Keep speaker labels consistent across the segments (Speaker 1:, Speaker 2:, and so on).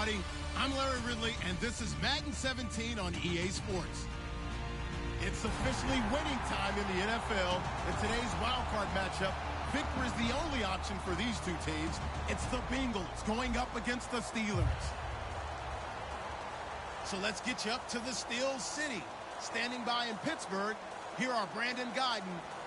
Speaker 1: everybody. I'm Larry Ridley, and this is Madden 17 on EA Sports. It's officially winning time in the NFL. In today's wildcard matchup, victory is the only option for these two teams. It's the Bengals going up against the Steelers. So let's get you up to the Steel City. Standing by in Pittsburgh, here are Brandon Guyton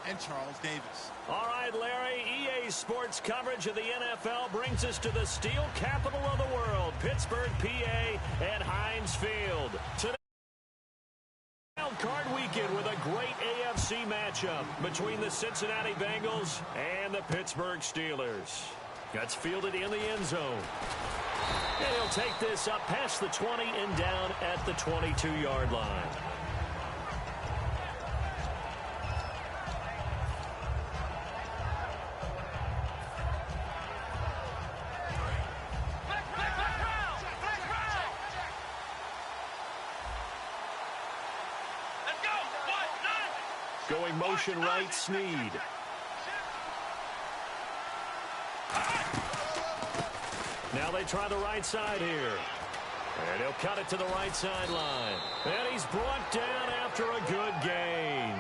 Speaker 1: and Charles Davis.
Speaker 2: All right, Larry, EA Sports coverage of the NFL brings us to the steel capital of the world, Pittsburgh, PA, at Heinz Field. Today, wild card weekend with a great AFC matchup between the Cincinnati Bengals and the Pittsburgh Steelers. Gets fielded in the end zone. And he'll take this up past the 20 and down at the 22-yard line. Going motion right, Snead. Now they try the right side here. And he'll cut it to the right sideline. And he's brought down after a good gain.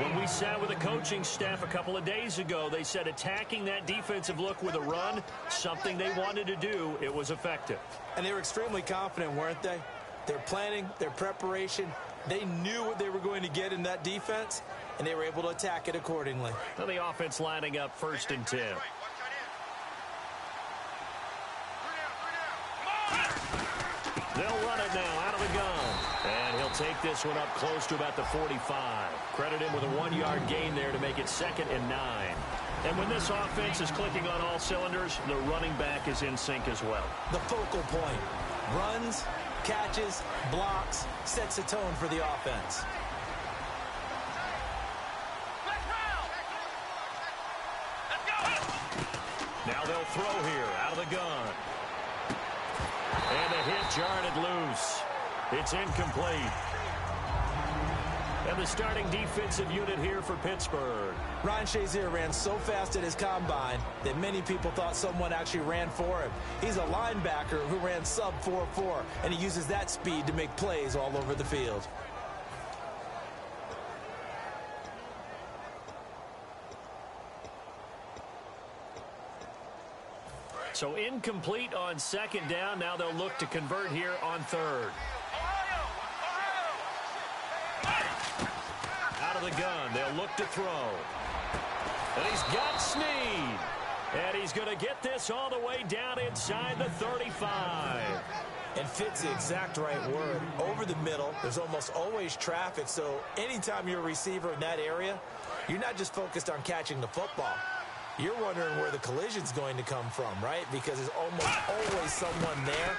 Speaker 2: When we sat with the coaching staff a couple of days ago, they said attacking that defensive look with a run, something they wanted to do, it was effective.
Speaker 3: And they were extremely confident, weren't they? Their planning, their preparation, they knew what they were going to get in that defense, and they were able to attack it accordingly.
Speaker 2: Now the offense lining up 1st and 10. They'll run it now out of the gun. And he'll take this one up close to about the 45. Credit him with a 1-yard gain there to make it 2nd and 9. And when this offense is clicking on all cylinders, the running back is in sync as well.
Speaker 3: The focal point. Runs, catches, blocks, sets a tone for the offense.
Speaker 2: Now they'll throw here out of the gun. And the hit jarred loose. It's incomplete. And the starting defensive unit here for Pittsburgh.
Speaker 3: Ryan Shazier ran so fast at his combine that many people thought someone actually ran for him. He's a linebacker who ran sub 4.4, and he uses that speed to make plays all over the field.
Speaker 2: So incomplete on 2nd down. Now they'll look to convert here on 3rd. Out of the gun, they'll look to throw. And he's got Snead. And he's going to get this all the way down inside the 35.
Speaker 3: And fit's the exact right word. Over the middle, there's almost always traffic. So anytime you're a receiver in that area, you're not just focused on catching the football. You're wondering where the collision's going to come from, right? Because there's almost always someone there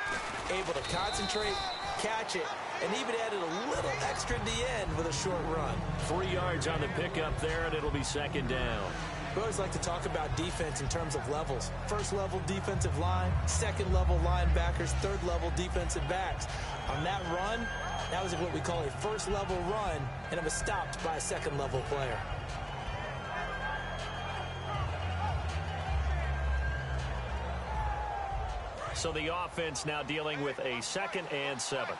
Speaker 3: able to concentrate, catch it, and even added a little extra at the end with a short run.
Speaker 2: 3 yards on the pickup there, and it'll be 2nd down.
Speaker 3: We always like to talk about defense in terms of levels. 1st level defensive line, 2nd level linebackers, 3rd level defensive backs. On that run, that was what we call a 1st level run, and it was stopped by a 2nd level player.
Speaker 2: So the offense now dealing with a 2nd and 7.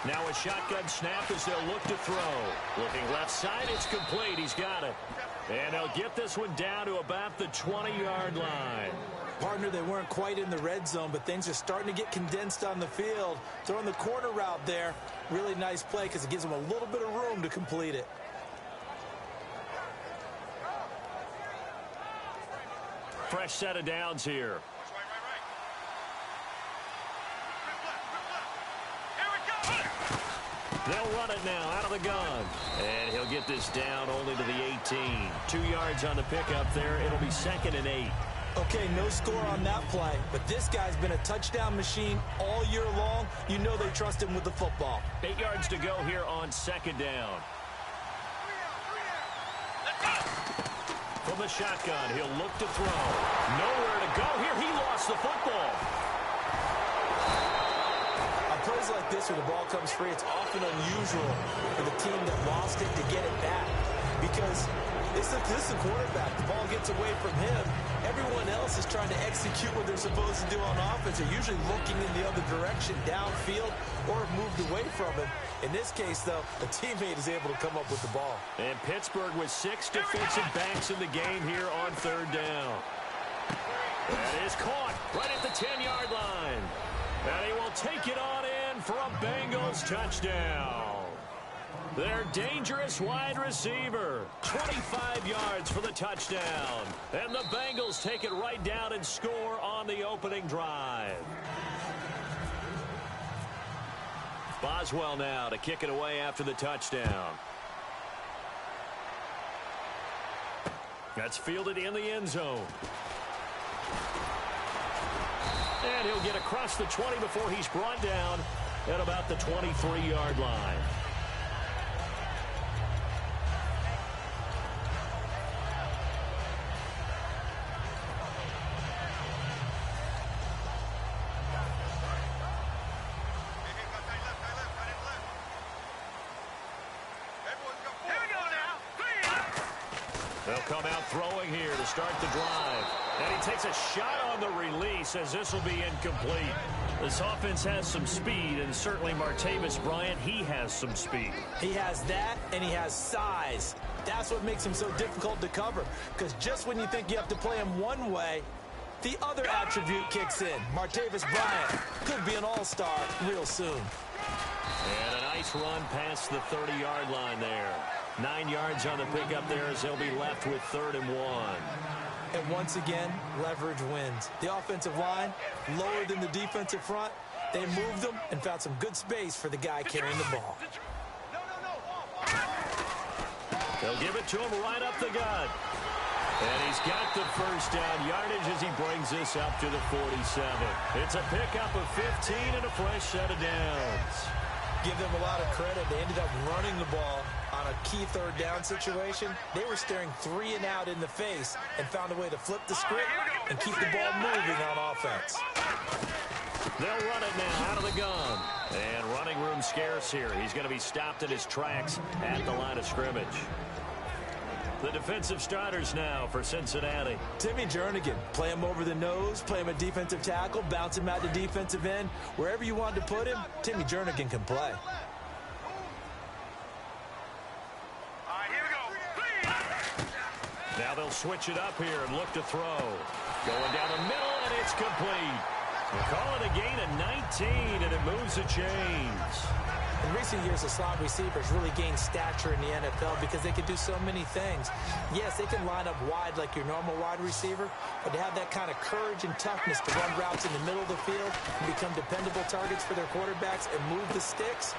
Speaker 2: Now a shotgun snap as they'll look to throw. Looking left side, it's complete. He's got it. And they'll get this one down to about the 20-yard line.
Speaker 3: Partner, they weren't quite in the red zone, but things are starting to get condensed on the field. Throwing the corner route there, really nice play because it gives them a little bit of room to complete it.
Speaker 2: Fresh set of downs here. They'll run it now out of the gun. And he'll get this down only to the 18. 2 yards on the pickup there. It'll be 2nd and 8.
Speaker 3: Okay, no score on that play, but this guy's been a touchdown machine all year long. You know they trust him with the football.
Speaker 2: 8 yards to go here on 2nd down. From the shotgun, he'll look to throw. Nowhere to go here. He lost the football.
Speaker 3: On plays like this where the ball comes free, it's often unusual for the team that lost it to get it back. because this is the quarterback. The ball gets away from him. Everyone else is trying to execute what they're supposed to do on offense. They're usually looking in the other direction, downfield, or moved away from him. In this case, though, a teammate is able to come up with the ball.
Speaker 2: And Pittsburgh with 6 defensive backs in the game here on third down. That is caught right at the 10-yard line. And he will take it on in for a Bengals touchdown. Their dangerous wide receiver, 25 yards for the touchdown. And the Bengals take it right down and score on the opening drive. Boswell now to kick it away after the touchdown. That's fielded in the end zone. And he'll get across the 20 before he's brought down at about the 23-yard line. They'll come out throwing here to start the drive. And he takes a shot on the release as this will be incomplete. This offense has some speed, and certainly Martavis Bryant, he has some speed.
Speaker 3: He has that, and he has size. That's what makes him so difficult to cover, because just when you think you have to play him one way, the other attribute kicks in. Martavis Bryant could be an all-star real soon.
Speaker 2: And a nice run past the 30-yard line there. 9 yards on the pickup there as they'll be left with 3rd and 1.
Speaker 3: And once again, leverage wins. The offensive line, lower than the defensive front. They moved them and found some good space for the guy carrying the ball.
Speaker 2: They'll give it to him right up the gut. And he's got the first down yardage as he brings this up to the 47. It's a pickup of 15 and a fresh set of downs.
Speaker 3: Give them a lot of credit. They ended up running the ball on a key 3rd down situation. They were staring 3 and out in the face and found a way to flip the script and keep the ball moving on offense.
Speaker 2: They'll run it now out of the gun. And running room scarce here. He's going to be stopped in his tracks at the line of scrimmage. The defensive starters now for Cincinnati.
Speaker 3: Timmy Jernigan, play him over the nose, play him at defensive tackle, bounce him out to defensive end. Wherever you want to put him, Timmy Jernigan can play.
Speaker 2: Now they'll switch it up here and look to throw. Going down the middle, and it's complete. We'll call it a gain of 19, and it moves the chains.
Speaker 3: In recent years, the slot receivers really gained stature in the NFL because they can do so many things. Yes, they can line up wide like your normal wide receiver, but to have that kind of courage and toughness to run routes in the middle of the field and become dependable targets for their quarterbacks and move the sticks,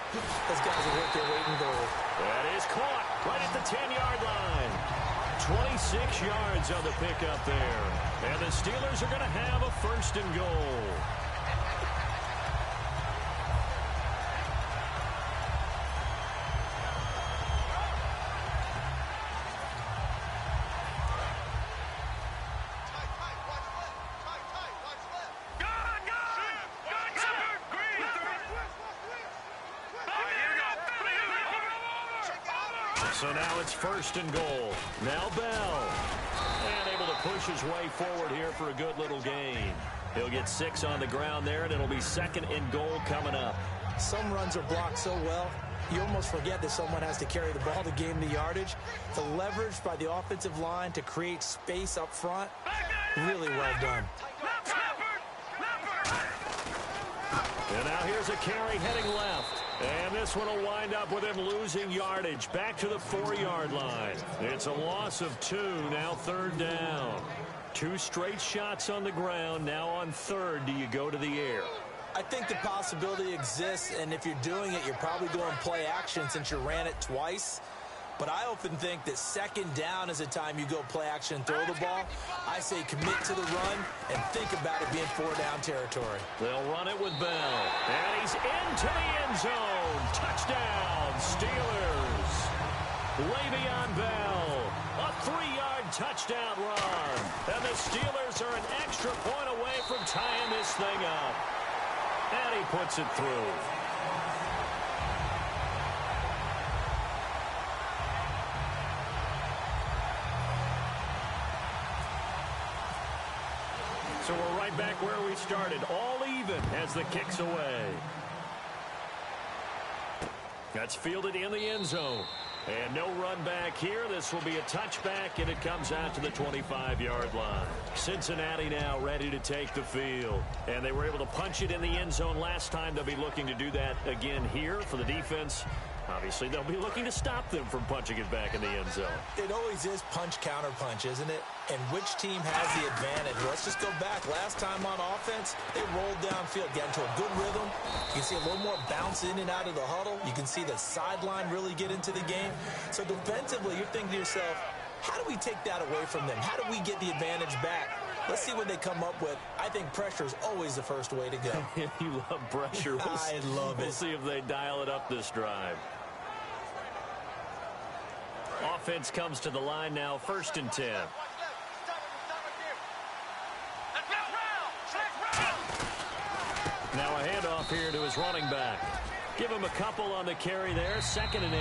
Speaker 3: those guys are worth their weight in gold.
Speaker 2: That is caught right at the 10-yard line. 26 yards on the pickup there. And the Steelers are going to have a 1st and goal. So now it's 1st and goal. Now Bell. And able to push his way forward here for a good little gain. He'll get 6 on the ground there, and it'll be 2nd and goal coming up.
Speaker 3: Some runs are blocked so well, you almost forget that someone has to carry the ball to gain the yardage. The leverage by the offensive line to create space up front, really well done.
Speaker 2: And now here's a carry heading left. And this one will wind up with him losing yardage back to the 4-yard line. It's a loss of 2, now 3rd down. 2 straight shots on the ground. Now on 3rd, do you go to the air?
Speaker 3: I think the possibility exists, and if you're doing it, you're probably going play action since you ran it twice. But I often think that 2nd down is a time you go play action and throw the ball. I say commit to the run and think about it being 4-down territory.
Speaker 2: They'll run it with Bell. And he's into the end zone. Touchdown, Steelers. Le'Veon Bell. A 3-yard touchdown run. And the Steelers are an extra point away from tying this thing up. And he puts it through. So we're right back where we started, all even as the kick's away. That's fielded in the end zone. And no run back here. This will be a touchback, and it comes out to the 25-yard line. Cincinnati now ready to take the field. And they were able to punch it in the end zone last time. They'll be looking to do that again here for the defense. Obviously, they'll be looking to stop them from punching it back in the end zone.
Speaker 3: It always is punch-counter-punch, isn't it? And which team has the advantage? Let's just go back. Last time on offense, they rolled downfield, got into a good rhythm. You can see a little more bounce in and out of the huddle. You can see the sideline really get into the game. So defensively, you're thinking to yourself, how do we take that away from them? How do we get the advantage back? Let's see what they come up with. I think pressure is always the first way to go.
Speaker 2: You love pressure.
Speaker 3: I love it.
Speaker 2: We'll see if they dial it up this drive. Offense comes to the line now, 1st and 10. Now a handoff here to his running back. Give him a couple on the carry there, 2nd and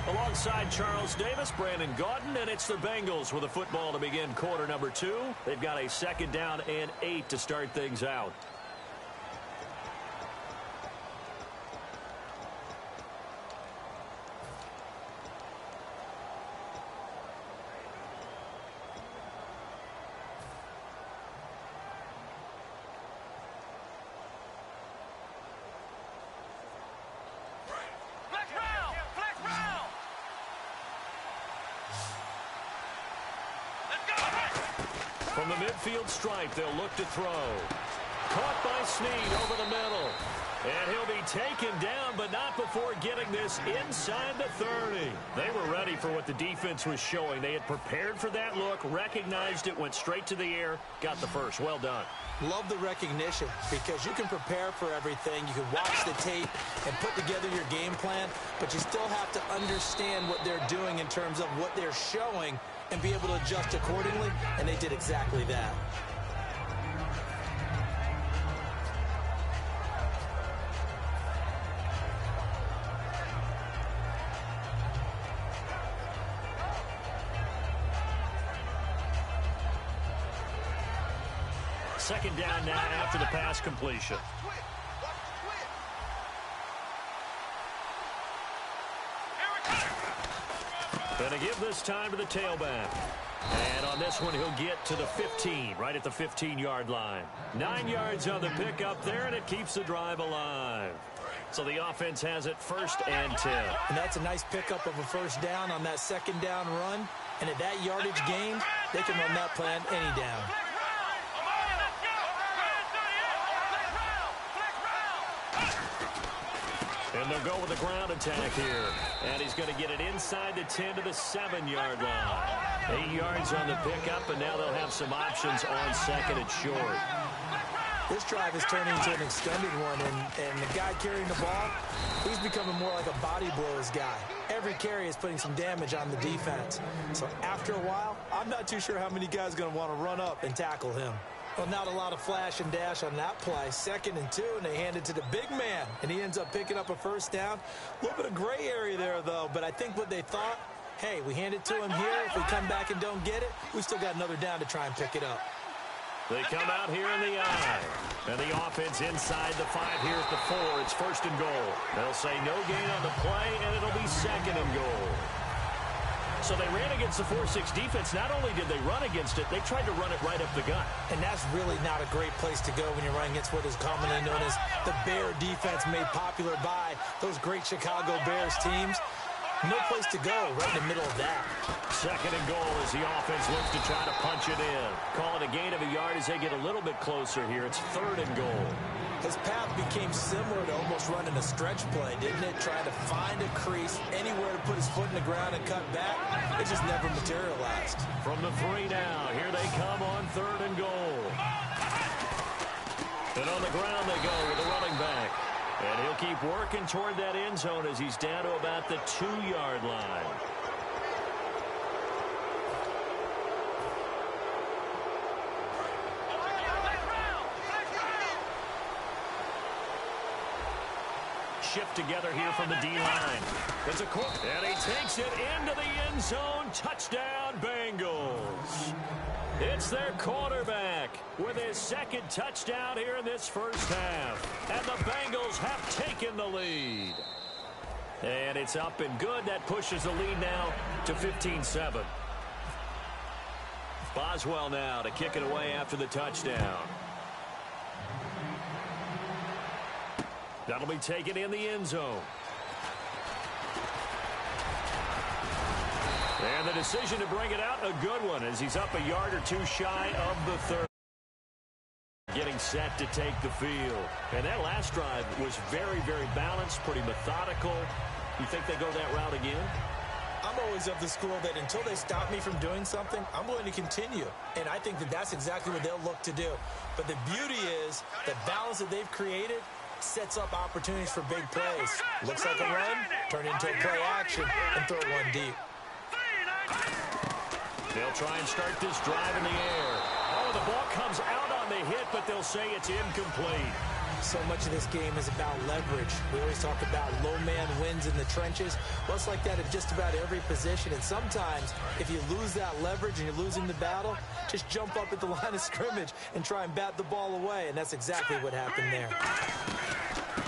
Speaker 2: 8. Alongside Charles Davis, Brandon Gaudin, and it's the Bengals with a football to begin quarter number 2. They've got a 2nd down and 8 to start things out. From the midfield stripe, they'll look to throw. Caught by Snead over the middle. And he'll be taken down, but not before getting this inside the 30. They were ready for what the defense was showing. They had prepared for that look, recognized it, went straight to the air, got the first. Well done.
Speaker 3: Love the recognition because you can prepare for everything. You can watch the tape and put together your game plan, but you still have to understand what they're doing in terms of what they're showing and be able to adjust accordingly, and they did exactly that.
Speaker 2: Second down now after the pass completion. Gonna give this time to the tailback. And on this one, he'll get to the 15, right at the 15-yard line. 9 yards on the pickup there, and it keeps the drive alive. So the offense has it 1st and 10.
Speaker 3: And that's a nice pickup of a 1st down on that 2nd down run. And at that yardage gain, they can run that plan any down.
Speaker 2: And they'll go with the ground attack here. And he's going to get it inside the 10 to the 7-yard line. 8 yards on the pickup, and now they'll have some options on 2nd and short.
Speaker 3: This drive is turning into an extended one, and the guy carrying the ball, he's becoming more like a body blows guy. Every carry is putting some damage on the defense. So after a while, I'm not too sure how many guys are going to want to run up and tackle him. Well, not a lot of flash and dash on that play. 2nd and 2, and they hand it to the big man, and he ends up picking up a 1st down. A little bit of gray area there, though, but I think what they thought, hey, we hand it to him here. If we come back and don't get it, we still got another down to try and pick it up.
Speaker 2: They come out here in the eye. And the offense inside the 5 here at the 4. It's 1st and goal. They'll say no gain on the play, and it'll be 2nd and goal. So they ran against the 4-6 defense. Not only did they run against it, they tried to run it right up the gut.
Speaker 3: And that's really not a great place to go when you're running against what is commonly known as the Bear defense, made popular by those great Chicago Bears teams. No place to go right in the middle of that.
Speaker 2: 2nd and goal as the offense looks to try to punch it in. Call it a gain of a yard as they get a little bit closer here. It's 3rd and goal.
Speaker 3: His path became similar to almost running a stretch play, didn't it? Trying to find a crease, anywhere to put his foot in the ground and cut back. It just never materialized.
Speaker 2: From the 3 now, here they come on 3rd and goal. And on the ground they go with the running back. And he'll keep working toward that end zone as he's down to about the 2-yard line. Shift together here from the D-line. It's a and he takes it into the end zone. Touchdown, Bengals. It's their quarterback with his second touchdown here in this first half. And the Bengals have taken the lead. And it's up and good. That pushes the lead now to 15-7. Boswell now to kick it away after the touchdown. That'll be taken in the end zone. And the decision to bring it out, a good one, as he's up a yard or two shy of the third. Getting set to take the field. And that last drive was very, very balanced, pretty methodical. You think they go that route again?
Speaker 3: I'm always of the school that until they stop me from doing something, I'm going to continue. And I think that that's exactly what they'll look to do. But the beauty is the balance that they've created sets up opportunities for big plays. Looks like a run, turn into a play action, and throw one deep.
Speaker 2: They'll try and start this drive in the air. Oh, the ball comes out on the hit, but they'll say it's incomplete.
Speaker 3: So much of this game is about leverage. We always talk about low man wins in the trenches. Well, it's like that at just about every position. And sometimes, if you lose that leverage and you're losing the battle, just jump up at the line of scrimmage and try and bat the ball away. And that's exactly what happened there.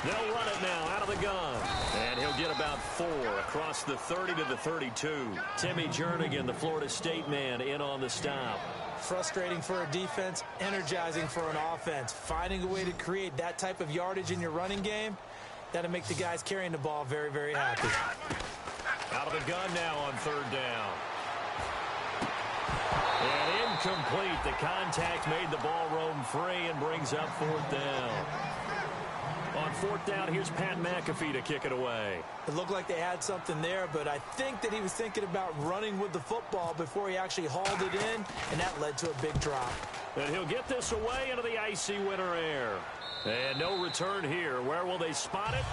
Speaker 2: They'll run it now out of the gun. And he'll get about 4 across the 30 to the 32. Timmy Jernigan, the Florida State man, in on the stop.
Speaker 3: Frustrating for a defense, energizing for an offense. Finding a way to create that type of yardage in your running game, that'll make the guys carrying the ball very, very happy.
Speaker 2: Out of the gun now on third down. And incomplete. The contact made the ball roam free and brings up fourth down. On fourth down, here's Pat McAfee to kick it away.
Speaker 3: It looked like they had something there, but I think that he was thinking about running with the football before he actually hauled it in, and that led to a big drop.
Speaker 2: And he'll get this away into the icy winter air. And no return here. Where will they spot it?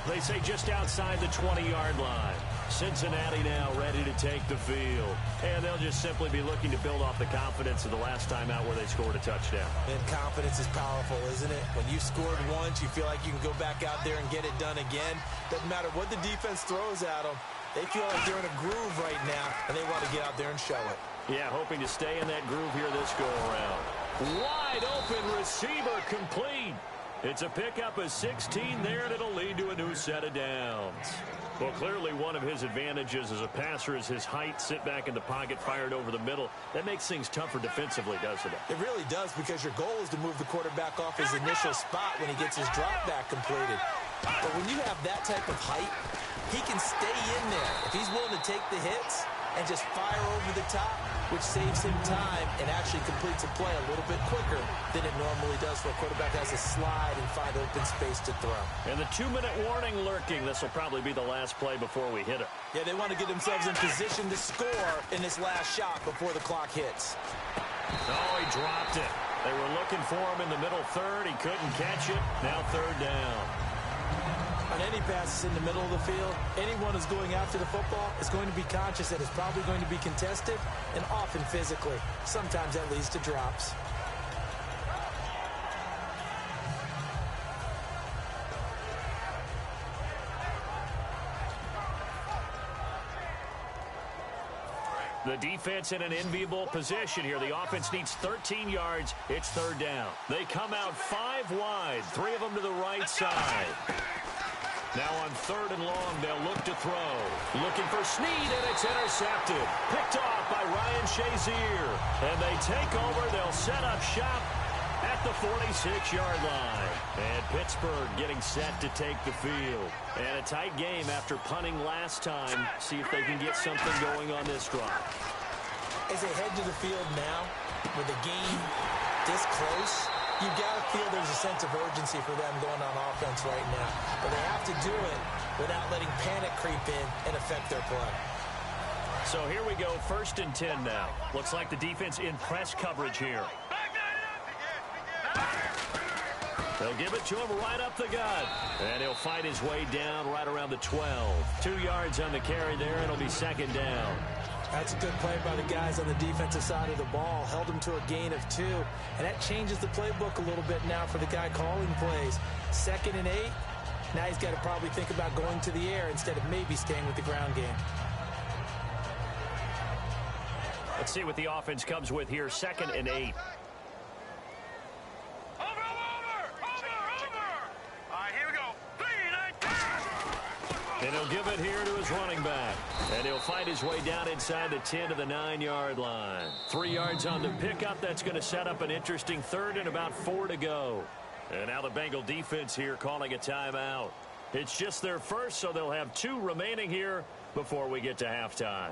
Speaker 2: They say just outside the 20-yard line. Cincinnati now ready to take the field. And they'll just simply be looking to build off the confidence of the last time out where they scored a touchdown.
Speaker 3: And confidence is powerful, isn't it? When you scored once, you feel like you can go back out there and get it done again. Doesn't matter what the defense throws at them. They feel like they're in a groove right now, and they want to get out there and show it.
Speaker 2: Yeah, hoping to stay in that groove here this go-around. Wide open receiver complete. It's a pickup of 16 there, and it'll lead to a new set of downs. Well, clearly one of his advantages as a passer is his height. Sit back in the pocket, fired over the middle. That makes things tougher defensively, doesn't it?
Speaker 3: It really does, because your goal is to move the quarterback off his initial spot when he gets his drop back completed. But when you have that type of height, he can stay in there. If he's willing to take the hits and just fire over the top, which saves him time and actually completes a play a little bit quicker than it normally does for a quarterback that has to slide and find open space to throw.
Speaker 2: And the 2-minute warning lurking. This will probably be the last play before we hit it.
Speaker 3: Yeah, they want to get themselves in position to score in this last shot before the clock hits.
Speaker 2: Oh, he dropped it. They were looking for him in the middle third. He couldn't catch it. Now third down.
Speaker 3: On any passes in the middle of the field, anyone who's going after the football is going to be conscious that it's probably going to be contested, and often physically. Sometimes that leads to drops.
Speaker 2: The defense in an enviable position here. The offense needs 13 yards. It's third down. They come out 5 wide, 3 of them to the right side. Now on third and long, they'll look to throw. Looking for Snead, and it's intercepted. Picked off by Ryan Shazier. And they take over. They'll set up shop at the 46-yard line. And Pittsburgh getting set to take the field. And a tight game after punting last time. See if they can get something going on this drive.
Speaker 3: As they head to the field now, with the game this close, you've got to feel there's a sense of urgency for them going on offense right now. But they have to do it without letting panic creep in and affect their play.
Speaker 2: So here we go, 1st and 10 now. Looks like the defense in press coverage here. They'll give it to him right up the gut. And he'll fight his way down right around the 12. 2 yards on the carry there, and it'll be second down.
Speaker 3: That's a good play by the guys on the defensive side of the ball. Held them to a gain of 2. And that changes the playbook a little bit now for the guy calling plays. 2nd and 8. Now he's got to probably think about going to the air instead of maybe staying with the ground game.
Speaker 2: A Let's see what the offense comes with here. 2nd and 8. And he'll give it here to his running back. And he'll fight his way down inside the 10 to the 9-yard line. 3 yards on the pickup. That's going to set up an interesting 3rd and about 4 to go. And now the Bengal defense here calling a timeout. It's just their first, so they'll have 2 remaining here before we get to halftime.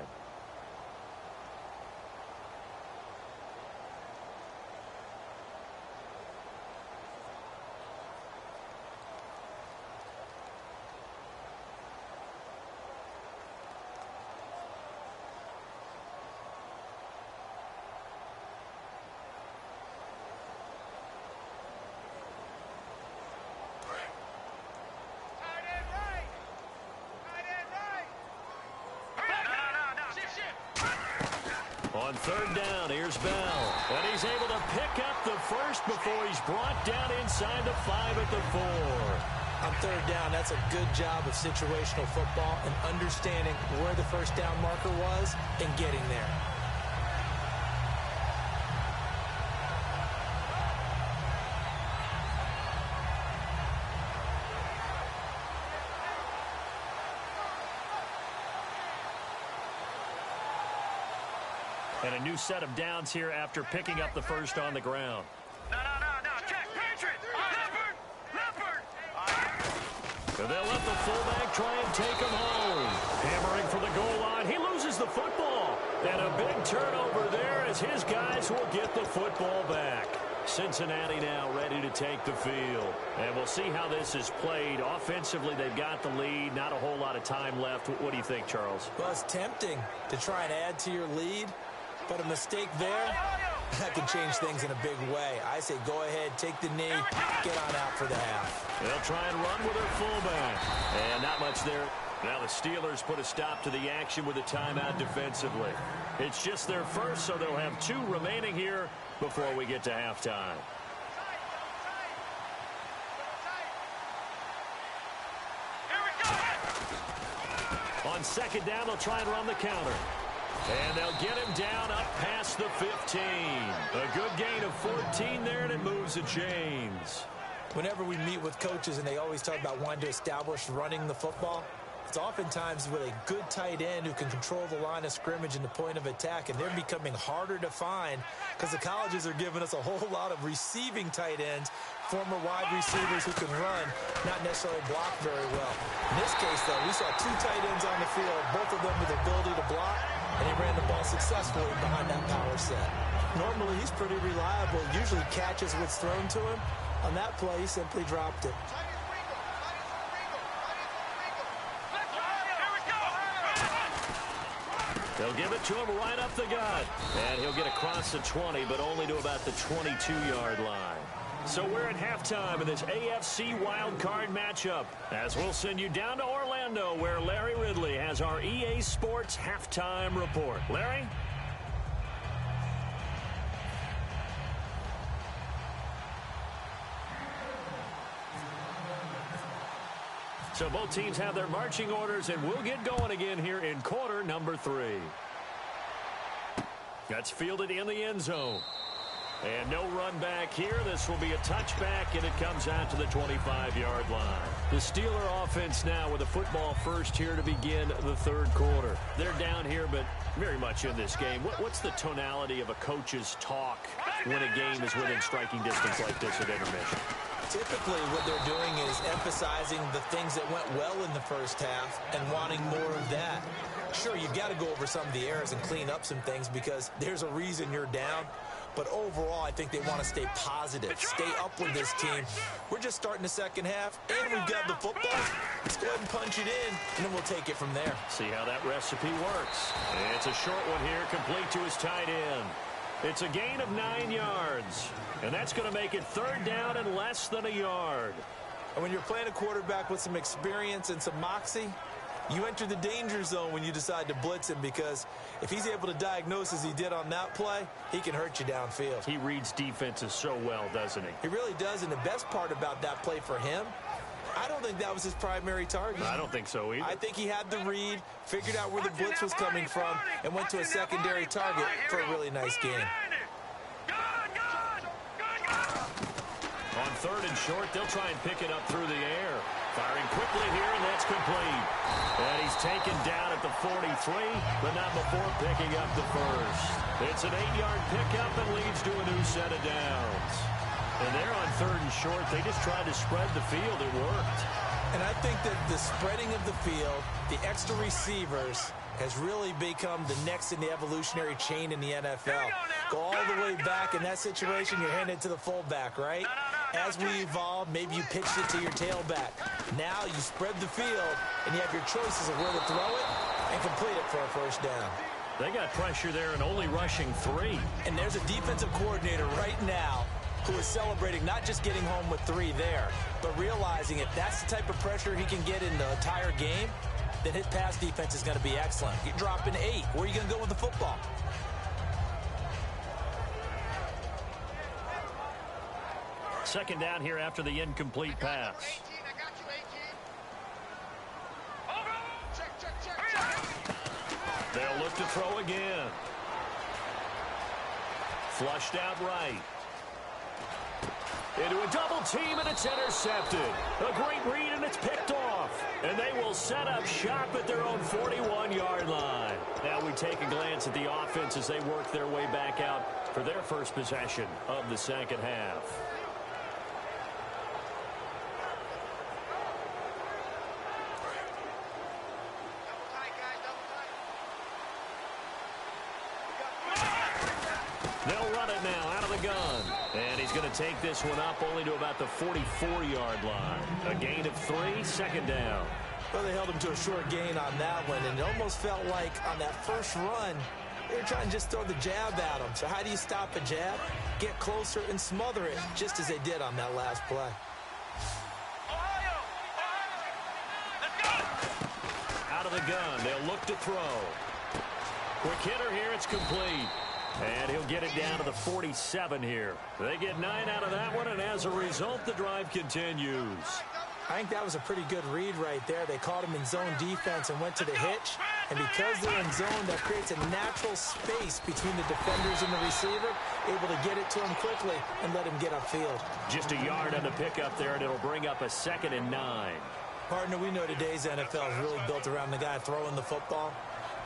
Speaker 2: On 3rd down, here's Bell. And he's able to pick up the first before he's brought down inside the 5 at the 4.
Speaker 3: On 3rd down, that's a good job of situational football and understanding where the first down marker was and getting there.
Speaker 2: And a new set of downs here after picking up the first on the ground.
Speaker 4: No. Check. Patriot. Leopard.
Speaker 2: And they'll let the fullback try and take him home. Hammering for the goal line. He loses the football. And a big turnover there as his guys will get the football back. Cincinnati now ready to take the field. And we'll see how this is played. Offensively, they've got the lead. Not a whole lot of time left. What do you think, Charles?
Speaker 3: Well, it's tempting to try and add to your lead. But a mistake there, that can change things in a big way. I say go ahead, take the knee, get on out for the half.
Speaker 2: They'll try and run with their fullback. And not much there. Now the Steelers put a stop to the action with a timeout defensively. It's just their first, so they'll have 2 remaining here before we get to halftime. On 2nd down, they'll try and run the counter. And they'll get him down up past the 15. A good gain of 14 there, and it moves the chains.
Speaker 3: Whenever we meet with coaches and they always talk about wanting to establish running the football, it's oftentimes with a good tight end who can control the line of scrimmage and the point of attack, and they're becoming harder to find because the colleges are giving us a whole lot of receiving tight ends, former wide receivers who can run, not necessarily block very well. In this case, though, we saw 2 tight ends on the field, both of them with the ability to block, and he ran the ball successfully behind that power set. Normally, he's pretty reliable, usually catches what's thrown to him. On that play, he simply dropped it.
Speaker 2: They'll give it to him right up the gut. And he'll get across the 20, but only to about the 22-yard line. So we're at halftime in this AFC wildcard matchup, as we'll send you down to Orlando, where Larry Ridley has our EA Sports halftime report. Larry? So both teams have their marching orders, and we'll get going again here in quarter number 3. That's fielded in the end zone. And no run back here. This will be a touchback, and it comes out to the 25-yard line. The Steeler offense now with a football first here to begin the 3rd quarter. They're down here, but very much in this game. What's the tonality of a coach's talk when a game is within striking distance like this at intermission?
Speaker 3: Typically, what they're doing is emphasizing the things that went well in the first half and wanting more of that. Sure, you've got to go over some of the errors and clean up some things because there's a reason you're down. But overall, I think they want to stay positive, stay up with this team. We're just starting the second half, and we've got the football. Let's go ahead and punch it in, and then we'll take it from there.
Speaker 2: See how that recipe works. It's a short one here, complete to his tight end. It's a gain of 9 yards, and that's going to make it 3rd down and less than a yard.
Speaker 3: And when you're playing a quarterback with some experience and some moxie, you enter the danger zone when you decide to blitz him, because if he's able to diagnose as he did on that play, he can hurt you downfield.
Speaker 2: He reads defenses so well, doesn't he?
Speaker 3: He really does, and the best part about that play for him, I don't think that was his primary target.
Speaker 2: I don't think so either.
Speaker 3: I think he had the read, figured out where the blitz was coming from, and went to a secondary target for a really nice game.
Speaker 2: On 3rd and short, they'll try and pick it up through the air. Firing quickly here, and that's complete. And he's taken down at the 43, but not before picking up the first. It's an 8-yard pickup and leads to a new set of downs. And they're on 3rd and short. They just tried to spread the field. It worked.
Speaker 3: And I think that the spreading of the field, the extra receivers, has really become the next in the evolutionary chain in the NFL. Go all the way back in that situation, you're handed to the fullback, right? As we evolve, maybe you pitched it to your tailback. Now you spread the field, and you have your choices of where to throw it and complete it for a first down.
Speaker 2: They got pressure there and only rushing 3.
Speaker 3: And there's a defensive coordinator right now who is celebrating not just getting home with 3 there, but realizing if that's the type of pressure he can get in the entire game, then his pass defense is going to be excellent. You're dropping 8. Where are you going to go with the football?
Speaker 2: Second down here after the incomplete pass. They'll look to throw again. Flushed out right. Into a double team, and it's intercepted. A great read, and it's picked off. And they will set up shop at their own 41-yard line. Now we take a glance at the offense as they work their way back out for their first possession of the second half. They'll run it now out of the gun. And he's going to take this one up only to about the 44-yard line. A gain of 3, second down.
Speaker 3: Well, they held him to a short gain on that one, and it almost felt like on that first run, they were trying to just throw the jab at him. So how do you stop a jab? Get closer and smother it, just as they did on that last play.
Speaker 2: Out of the gun, they'll look to throw. Quick hitter here, it's complete. And he'll get it down to the 47 here. They get 9 out of that one, and as a result, the drive continues.
Speaker 3: I think that was a pretty good read right there. They caught him in zone defense and went to the hitch. And because they're in zone, that creates a natural space between the defenders and the receiver, able to get it to him quickly and let him get upfield.
Speaker 2: Just a yard on the pickup there, and it'll bring up a 2nd and 9.
Speaker 3: Partner, we know today's NFL is really built around the guy throwing the football.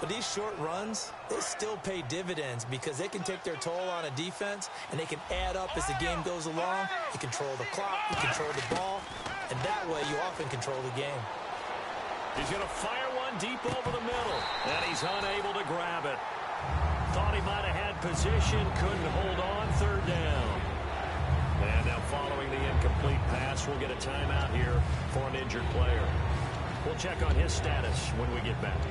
Speaker 3: But these short runs, they still pay dividends because they can take their toll on a defense, and they can add up as the game goes along. You control the clock, you control the ball, and that way you often control the game.
Speaker 2: He's going to fire one deep over the middle, and he's unable to grab it. Thought he might have had position, couldn't hold on, 3rd down. And now following the incomplete pass, we'll get a timeout here for an injured player. We'll check on his status when we get back.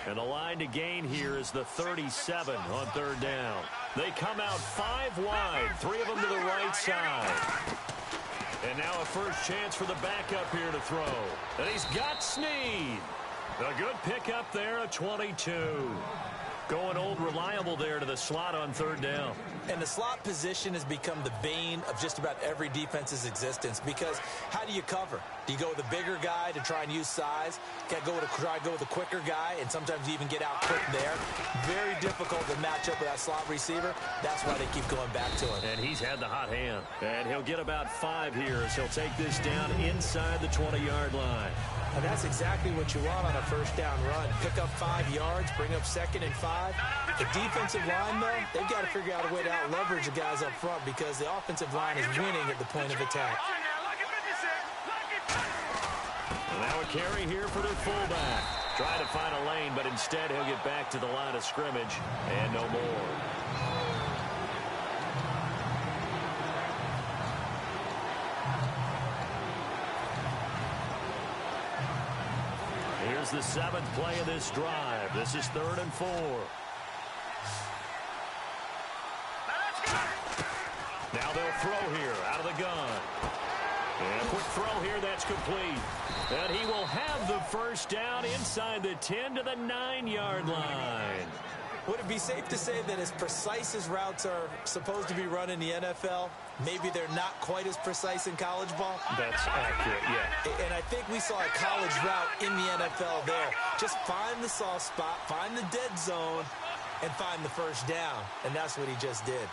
Speaker 2: And the line to gain here is the 37 on 3rd down. They come out 5 wide, 3 of them to the right side. And now a first chance for the backup here to throw. And he's got Snead. A good pickup there, a 22. Going old reliable there to the slot on 3rd down.
Speaker 3: And the slot position has become the bane of just about every defense's existence because how do you cover? Do you go with a bigger guy to try and use size? Try to go with a quicker guy, and sometimes you even get out quick there. Very difficult to match up with that slot receiver. That's why they keep going back to him.
Speaker 2: And he's had the hot hand. And he'll get about 5 here as he'll take this down inside the 20-yard line.
Speaker 3: And that's exactly what you want on a first down run. Pick up 5 yards, bring up 2nd and 5. The defensive line, though, they've got to figure out a way to out-leverage the guys up front because the offensive line is winning at the point of attack.
Speaker 2: And now a carry here for their fullback. Trying to find a lane, but instead he'll get back to the line of scrimmage and no more. Here's the 7th play of this drive. This is 3rd and 4. Now they'll throw here out of the gun. And a quick throw here, that's complete. And he will have the first down inside the 10 to the 9-yard line.
Speaker 3: Would it be safe to say that as precise as routes are supposed to be run in the NFL, maybe they're not quite as precise in college ball?
Speaker 2: That's accurate, yeah.
Speaker 3: And I think we saw a college route in the NFL there. Just find the soft spot, find the dead zone, and find the first down. And that's what he just did.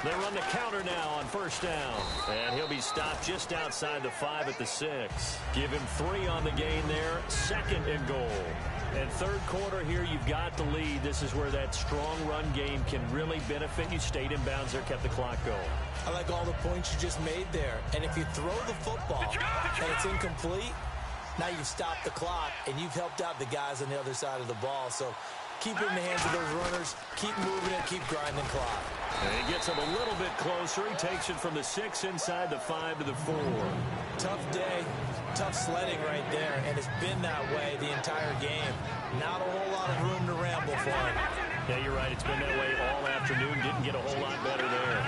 Speaker 2: They run the counter now on first down. And he'll be stopped just outside the 5 at the 6. Give him 3 on the gain there. 2nd and goal. And third quarter here, you've got the lead. This is where that strong run game can really benefit you. Stayed in bounds there, kept the clock going.
Speaker 3: I like all the points you just made there. And if you throw the football and it's incomplete, now you've stopped the clock and you've helped out the guys on the other side of the ball. So keep it in the hands of those runners. Keep moving it. Keep grinding clock.
Speaker 2: And he gets him a little bit closer. He takes it from the 6 inside the 5 to the 4.
Speaker 3: Tough day. Tough sledding right there, and it's been that way the entire game. Not a whole lot of room to ramble for him.
Speaker 2: Yeah, you're right. It's been that way all afternoon. Didn't get a whole lot better there.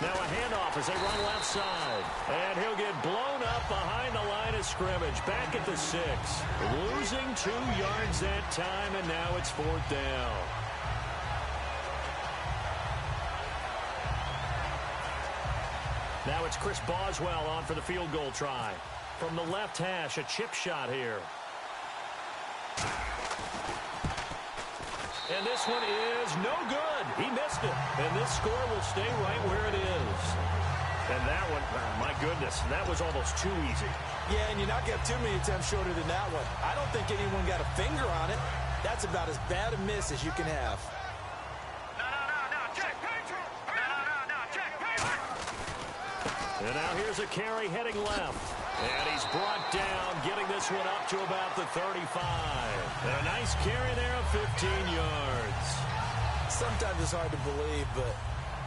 Speaker 2: Now a handoff as they run left side. And he'll get blown up behind the line of scrimmage. Back at the 6. Losing 2 yards that time, and now it's 4th down. Now it's Chris Boswell on for the field goal try. From the left hash, a chip shot here. And this one is no good. He missed it. And this score will stay right where it is. And that one, my goodness, that was almost too easy.
Speaker 3: Yeah, and you're not going to have too many attempts shorter than that one. I don't think anyone got a finger on it. That's about as bad a miss as you can have.
Speaker 2: And now here's a carry heading left. And he's brought down, getting this one up to about the 35. And a nice carry there of 15 yards.
Speaker 3: Sometimes it's hard to believe, but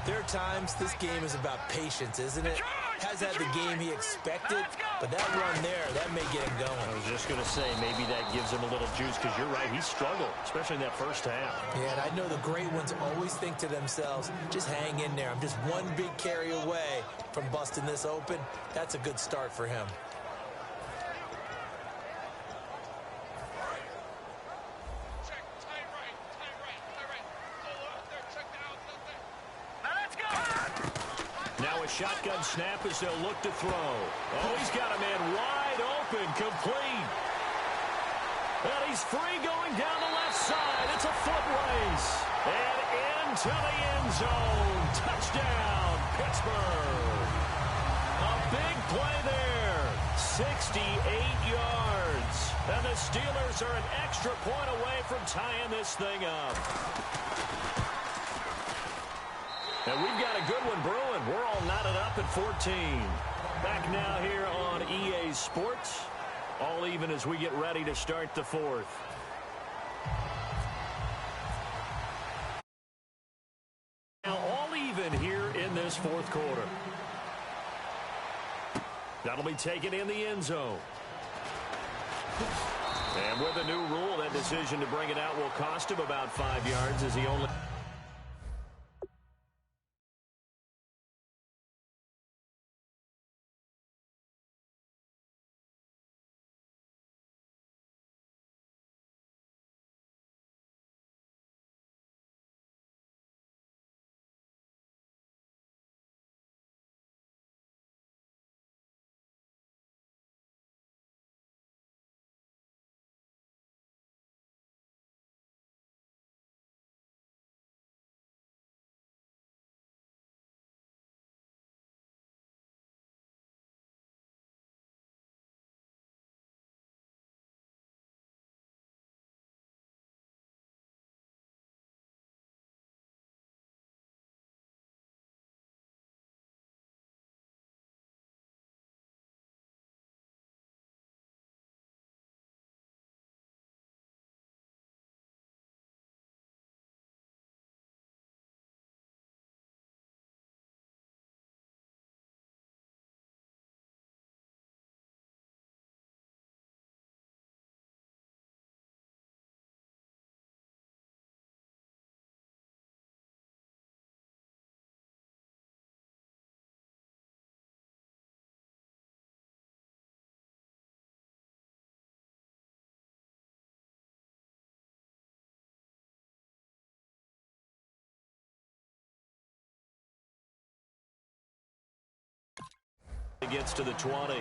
Speaker 3: there are times this game is about patience, isn't it? Has had the game he expected, but that run there, that may get him going.
Speaker 2: I was just going to say, maybe that gives him a little juice, because you're right, he struggled, especially in that first half.
Speaker 3: Yeah, and I know the great ones always think to themselves, just hang in there. I'm just one big carry away from busting this open. That's a good start for him.
Speaker 2: Shotgun snap as they'll look to throw. Oh, he's got a man wide open, complete. And he's free going down the left side. It's a foot race. And into the end zone. Touchdown, Pittsburgh. A big play there. 68 yards. And the Steelers are an extra point away from tying this thing up. And we've got a good one brewing. We're all knotted up at 14. Back now here on EA Sports. All even as we get ready to start the 4th. Now all even here in this 4th quarter. That'll be taken in the end zone. And with a new rule, that decision to bring it out will cost him about 5 yards as he only... He gets to the 20.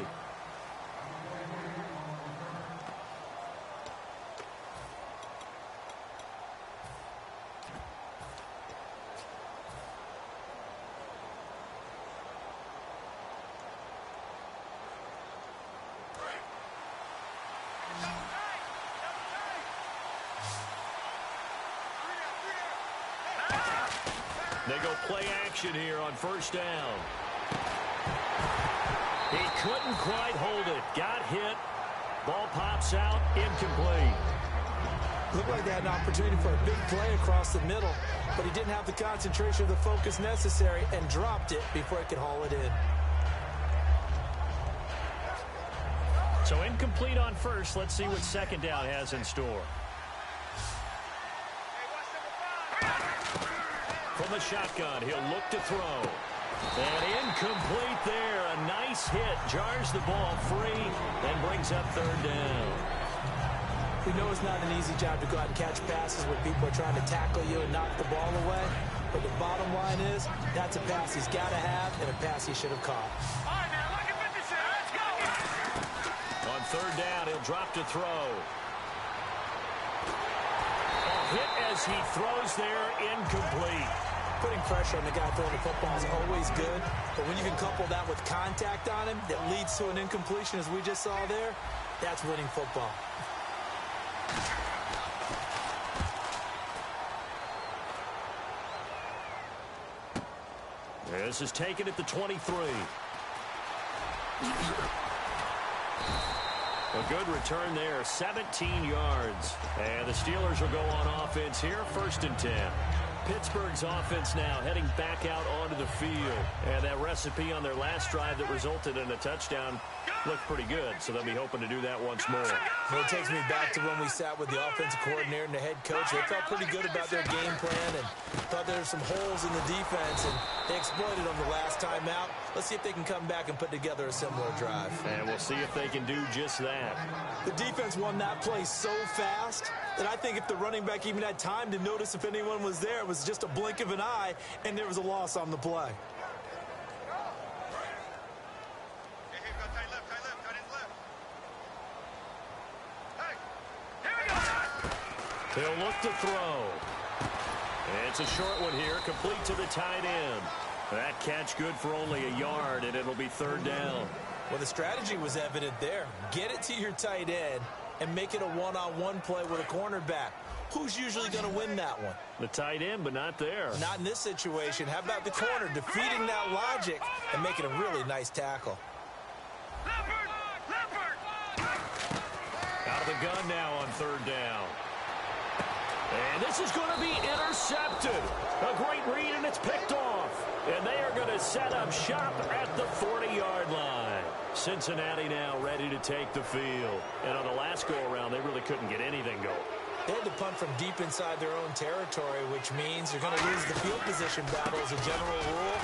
Speaker 2: They go play action here on first down. He couldn't quite hold it. Got hit. Ball pops out. Incomplete.
Speaker 3: Looked like they had an opportunity for a big play across the middle, but he didn't have the concentration or the focus necessary and dropped it before he could haul it in.
Speaker 2: So incomplete on first. Let's see what second down has in store. From the shotgun, he'll look to throw. And incomplete there. A nice hit. Jars the ball free and brings up third down.
Speaker 3: We know it's not an easy job to go out and catch passes when people are trying to tackle you and knock the ball away. But the bottom line is, that's a pass he's got to have and a pass he should have caught.
Speaker 4: All right, now, look at 56. Let's go.
Speaker 2: On third down, he'll drop to throw. A hit as he throws there, incomplete.
Speaker 3: Putting pressure on the guy throwing the football is always good, but when you can couple that with contact on him that leads to an incompletion, as we just saw there, that's winning football.
Speaker 2: This is taken at the 23. A good return there, 17 yards. And the Steelers will go on offense here, 1st and 10. Pittsburgh's offense now heading back out onto the field. And that recipe on their last drive that resulted in a touchdown looked pretty good, so they'll be hoping to do that once more.
Speaker 3: Well, it takes me back to when we sat with the offensive coordinator and the head coach. They felt pretty good about their game plan and thought there were some holes in the defense, and they exploited them the last time out. Let's see if they can come back and put together a similar drive.
Speaker 2: And we'll see if they can do just that.
Speaker 3: The defense won that play so fast that I think if the running back even had time to notice if anyone was there, it was just a blink of an eye, and there was a loss on the play.
Speaker 2: He'll look to throw. It's a short one here, complete to the tight end. That catch good for only a yard, and it'll be third down.
Speaker 3: Well, the strategy was evident there. Get it to your tight end and make it a one-on-one play with a cornerback. Who's usually going to win that one?
Speaker 2: The tight end, but not there.
Speaker 3: Not in this situation. How about the corner defeating that logic and making a really nice tackle?
Speaker 2: Out of the gun now on third down. And this is going to be intercepted. A great read, and it's picked off. And they are going to set up shop at the 40-yard line. Cincinnati now ready to take the field. And on the last go-around, they really couldn't get anything going.
Speaker 3: They had to punt from deep inside their own territory, which means you're going to lose the field position battle as a general rule.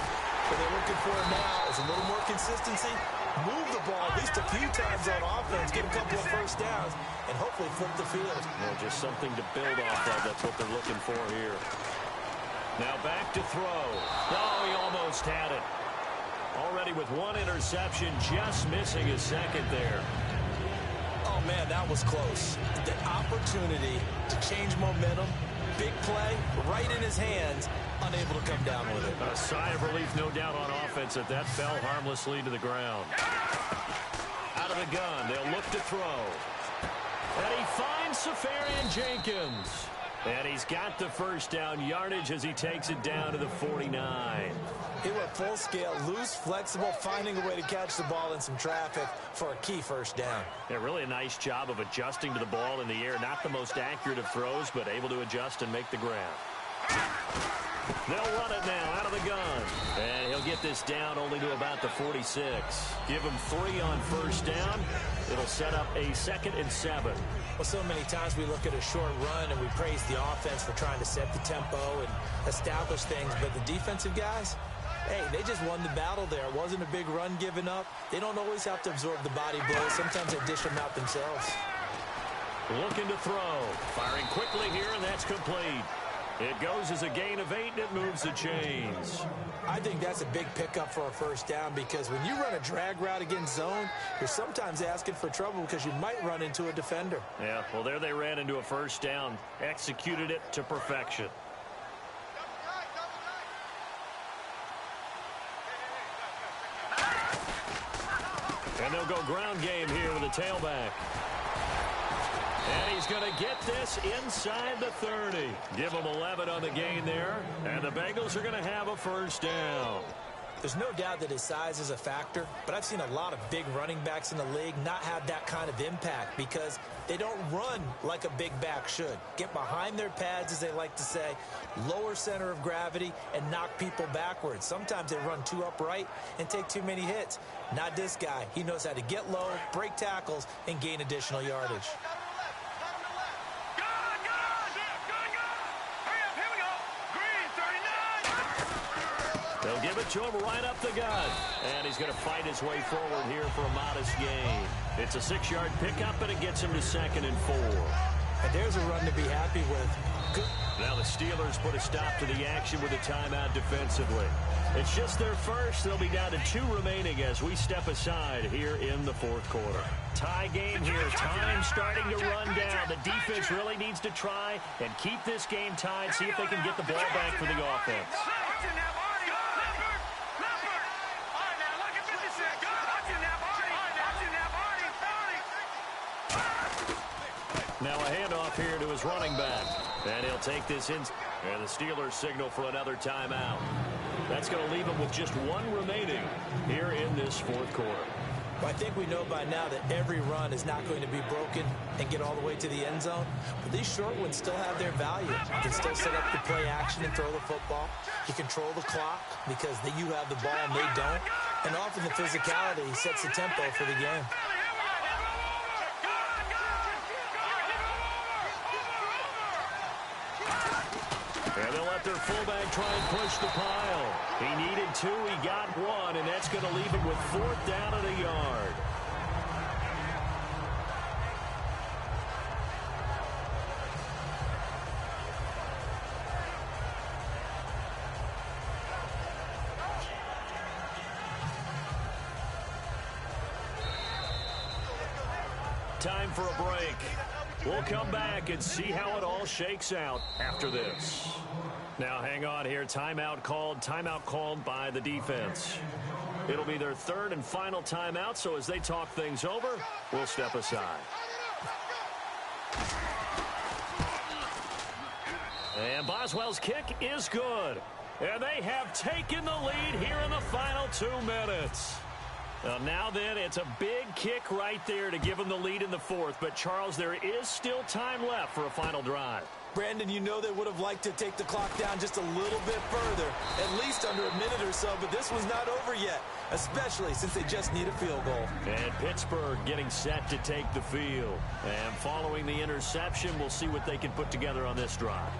Speaker 3: What they're looking for now is a little more consistency, move the ball at least a few times on offense, get a couple of first downs, and hopefully flip the field.
Speaker 2: Well, just something to build off of. That's what they're looking for here. Now back to throw. Oh, he almost had it. Already with one interception, just missing his second there.
Speaker 3: Oh, man, that was close. The opportunity to change momentum, big play, right in his hands, unable to come down with it.
Speaker 2: A sigh of relief, no doubt, on offense that fell harmlessly to the ground. Out of the gun, they'll look to throw. And he finds Safarian Jenkins. And he's got the first down yardage as he takes it down to the 49.
Speaker 3: He went full scale, loose, flexible, finding a way to catch the ball in some traffic for a key first down.
Speaker 2: Yeah, really a nice job of adjusting to the ball in the air. Not the most accurate of throws, but able to adjust and make the grab. They'll run it now out of the gun. And he'll get this down only to about the 46. Give him 3 on first down. It'll set up a 2nd and 7.
Speaker 3: Well, so many times we look at a short run and we praise the offense for trying to set the tempo and establish things, but the defensive guys, hey, they just won the battle there. It wasn't a big run given up. They don't always have to absorb the body blows. Sometimes they dish them out themselves.
Speaker 2: Looking to throw. Firing quickly here, and that's complete. It goes as a gain of 8, and it moves the chains.
Speaker 3: I think that's a big pickup for a first down because when you run a drag route against zone, you're sometimes asking for trouble because you might run into a defender.
Speaker 2: Yeah, well, there they ran into a first down, executed it to perfection. And they'll go ground game here with a tailback. And he's going to get this inside the 30. Give him 11 on the gain there. And the Bengals are going to have a first down.
Speaker 3: There's no doubt that his size is a factor, but I've seen a lot of big running backs in the league not have that kind of impact because they don't run like a big back should. Get behind their pads, as they like to say, lower center of gravity, and knock people backwards. Sometimes they run too upright and take too many hits. Not this guy. He knows how to get low, break tackles, and gain additional yardage.
Speaker 2: They'll give it to him right up the gut. And he's going to fight his way forward here for a modest gain. It's a 6-yard pickup, and it gets him to 2nd and 4.
Speaker 3: And there's a run to be happy with. Good.
Speaker 2: Now the Steelers put a stop to the action with a timeout defensively. It's just their first. They'll be down to 2 remaining as we step aside here in the 4th quarter. Tie game here. Time starting to run down. The defense really needs to try and keep this game tied, see if they can get the ball back for the offense. Now a handoff here to his running back. And he'll take this in. And the Steelers signal for another timeout. That's going to leave him with just 1 remaining here in this 4th quarter.
Speaker 3: Well, I think we know by now that every run is not going to be broken and get all the way to the end zone. But these short ones still have their value. You can still set up the play action and throw the football. You control the clock because you have the ball and they don't. And often the physicality sets the tempo for the game.
Speaker 2: And they'll let their fullback try and push the pile. He needed 2, he got 1, and that's going to leave him with 4th down and a yard. Time for a break. We'll come back and see how it all shakes out after this. Now hang on here. Timeout called by the defense. It'll be their 3rd and final timeout, so as they talk things over, we'll step aside. And Boswell's kick is good. And they have taken the lead here in the final 2 minutes. Well, now then, it's a big kick right there to give them the lead in the 4th. But, Charles, there is still time left for a final drive.
Speaker 3: Brandon, you know they would have liked to take the clock down just a little bit further, at least under a minute or so, but this was not over yet, especially since they just need a field goal.
Speaker 2: And Pittsburgh getting set to take the field. And following the interception, we'll see what they can put together on this drive.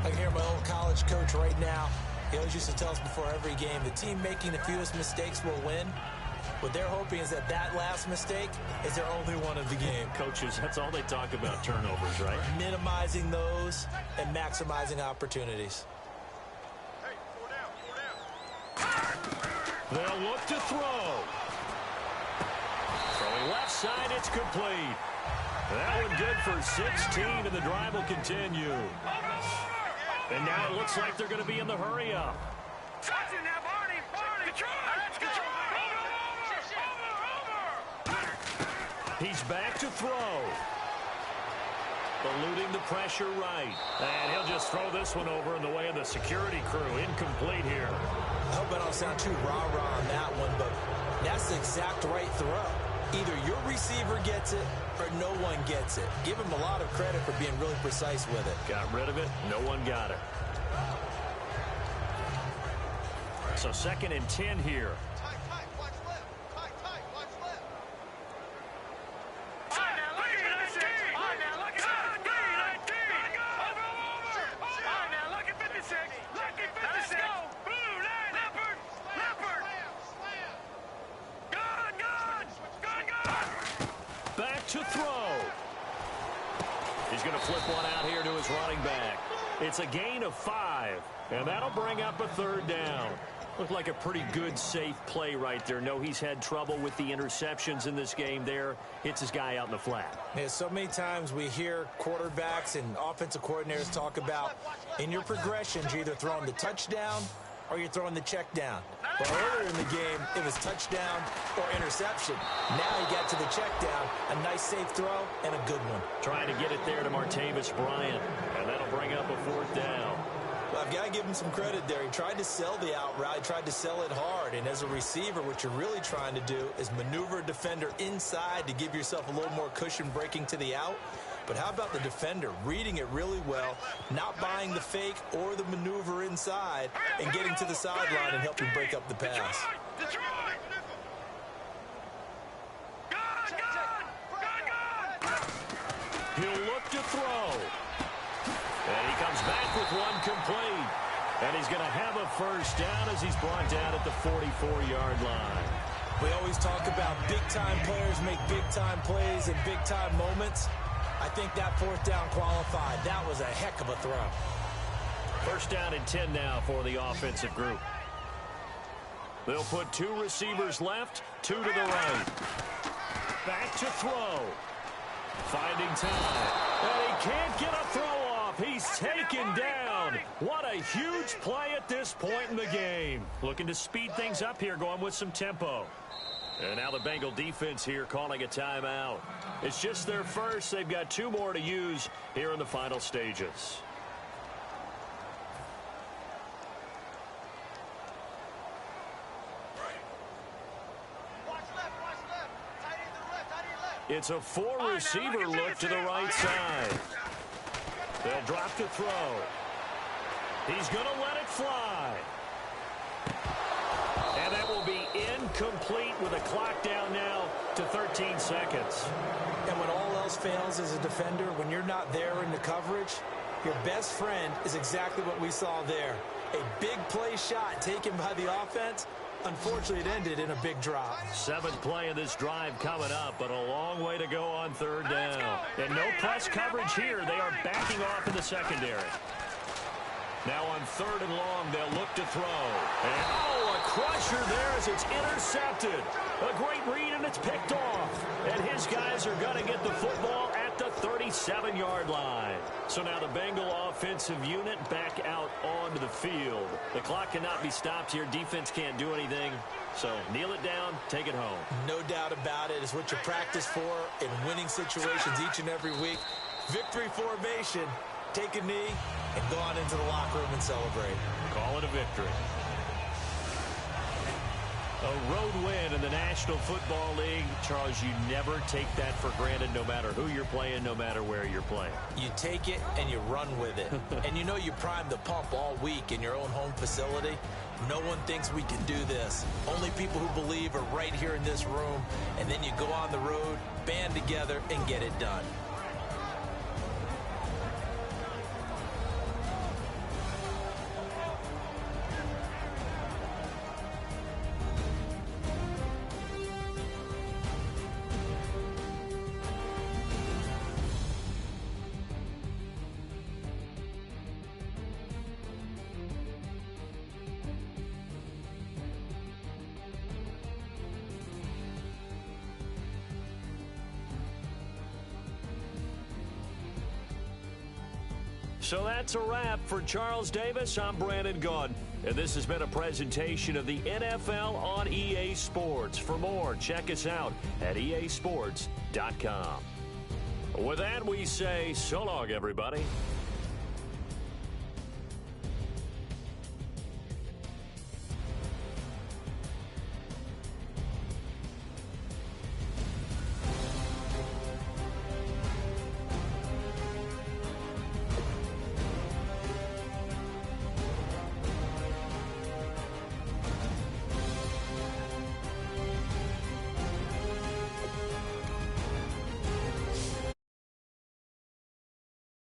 Speaker 3: I can hear my old college coach right now. He always used to tell us before every game, the team making the fewest mistakes will win. What they're hoping is that last mistake is their only one of the game.
Speaker 2: Coaches, that's all they talk about, turnovers, right?
Speaker 3: Minimizing those and maximizing opportunities.
Speaker 4: Hey, 4 down.
Speaker 2: They'll look to throw. Throwing left side, it's complete. That one good for 16, and the drive will continue. And now it looks like they're going to be in the hurry-up. He's back to throw. Eluding the pressure right. And he'll just throw this one over in the way of the security crew. Incomplete here.
Speaker 3: I hope I don't sound too rah-rah on that one, but that's the exact right throw. Either your receiver gets it or no one gets it. Give him a lot of credit for being really precise with it.
Speaker 2: Got rid of it. No one got it. So 2nd and 10 here. Back to throw. He's going to flip one out here to his running back. It's a gain of 5, and that'll bring up a third down. Looked like a pretty good, safe play right there. No, he's had trouble with the interceptions in this game there. Hits his guy out in the flat.
Speaker 3: Yeah, so many times we hear quarterbacks and offensive coordinators talk about in your progressions, you're either throwing the touchdown or you're throwing the check down. But earlier in the game, it was touchdown or interception. Now he got to the check down, a nice safe throw, and a good one.
Speaker 2: Trying to get it there to Martavis Bryant, and that'll bring up a fourth down.
Speaker 3: Well, I've got to give him some credit there. He tried to sell the out route. He tried to sell it hard. And as a receiver, what you're really trying to do is maneuver a defender inside to give yourself a little more cushion breaking to the out. But how about the defender reading it really well, not buying the fake or the maneuver inside, and getting to the sideline and helping break up the pass?
Speaker 2: He'll look to throw. And he comes back with one complete. And he's going to have a first down as he's brought down at the 44-yard line.
Speaker 3: We always talk about big-time players make big-time plays in big-time moments. I think that fourth down qualified. That was a heck of a throw.
Speaker 2: First down and 10 now for the offensive group. They'll put 2 receivers left, 2 to the right. Back to throw. Finding time. And he can't get a throw off. He's taken down. What a huge play at this point in the game. Looking to speed things up here, going with some tempo. And now the Bengal defense here calling a timeout. It's just their first. They've got 2 more to use here in the final stages. It's a 4-receiver look to the right side. They'll drop to throw. He's going to let it fly. And that will be incomplete with a clock down now to 13 seconds.
Speaker 3: And when all else fails as a defender, when you're not there in the coverage, your best friend is exactly what we saw there. A big play shot taken by the offense. Unfortunately, it ended in a big drop.
Speaker 2: 7th play of this drive coming up, but a long way to go on third down. And no press coverage here. They are backing off in the secondary. Now on 3rd and long, they'll look to throw. And, oh, a crusher there as it's intercepted. A great read, and it's picked off. And his guys are going to get the football at the 37-yard line. So now the Bengal offensive unit back out onto the field. The clock cannot be stopped here. Defense can't do anything. So kneel it down, take it home.
Speaker 3: No doubt about it. It's what you practice for in winning situations each and every week. Victory formation. Take a knee and go on into the locker room and celebrate.
Speaker 2: Call it a victory. A road win in the National Football League. Charles, you never take that for granted no matter who you're playing, no matter where you're playing.
Speaker 3: You take it and you run with it. And you know you prime the pump all week in your own home facility. No one thinks we can do this. Only people who believe are right here in this room. And then you go on the road, band together, and get it done.
Speaker 2: So that's a wrap for Charles Davis. I'm Brandon Gunn, and this has been a presentation of the NFL on EA Sports. For more, check us out at easports.com. With that, we say so long, everybody.